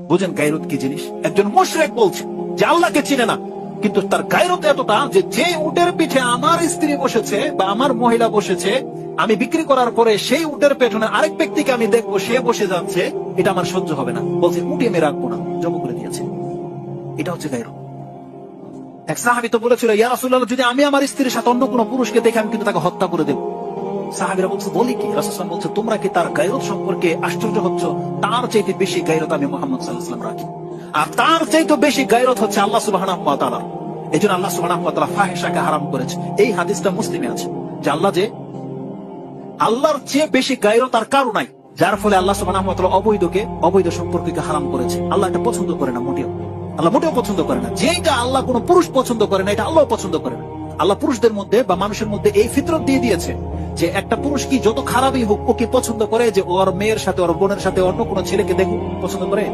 বুঝেন গায়রত কি জিনিস? একজন মুশরিক বলছে যে আল্লাহকে চিনে না, কিন্তু তার গায়রত এতটা যে উটের পিঠে আমার স্ত্রী বসেছে বা আমার মহিলা বসেছে, আমি বিক্রি করার পরে সেই উটের পেছনে আরেক ব্যক্তিকে আমি দেখবো সে বসে যাচ্ছে, এটা আমার সহ্য হবে না। বলছে উঠে আমি রাখবো না, জমা করে দিয়েছে। এটা হচ্ছে গায়রত। এক সাহাবী তো বলেছিল, ইয়া রাসূলুল্লাহ, যদি আমি আমার স্ত্রীর সাথে অন্য কোনো পুরুষকে দেখে আমি কিন্তু তাকে হত্যা করে দেব। সাহাবীরা বলছে, বলি কি? রাসূলুল্লাহ বলছে, তোমরা কি তার গায়রত সম্পর্কে আশ্চর্য হচ্ছ? তার চাইতে বেশি গায়রত আমি মুহাম্মদ সাল্লাল্লাহু আলাইহি ওয়াসাল্লাম রাখি, আর তার চাইতে বেশি গায়রত হচ্ছে আল্লাহ সুবহানাহু ওয়া তাআলা। এজন্য আল্লাহ সুবহানাহু ওয়া তাআলা ফাহিশাকে হারাম করেছে। এই হাদিসটা মুসলিমে আছে যে আল্লাহর চেয়ে বেশি গায়রত আর কারো নাই, যার ফলে আল্লাহ সুবহানাহু ওয়া তাআলা অবৈধ সম্পর্ককে হারাম করেছে। আল্লাহ এটা পছন্দ করে না, আল্লাহ মোটেও পছন্দ করে না। যেটা আল্লাহ কোনো পুরুষ পছন্দ করে না, এটা আল্লাহ পছন্দ করে না। আল্লাহ পুরুষদের মধ্যে বা মানুষের মধ্যে এই ফিতরত দিয়ে দিয়েছে যে একটা পুরুষ কি যত খারাপই হোক, ও কি পছন্দ করে যে ওর মেয়ের সাথে, ওর বোনের সাথে অন্য কোনো ছেলেকে দেখুক? পছন্দ করে?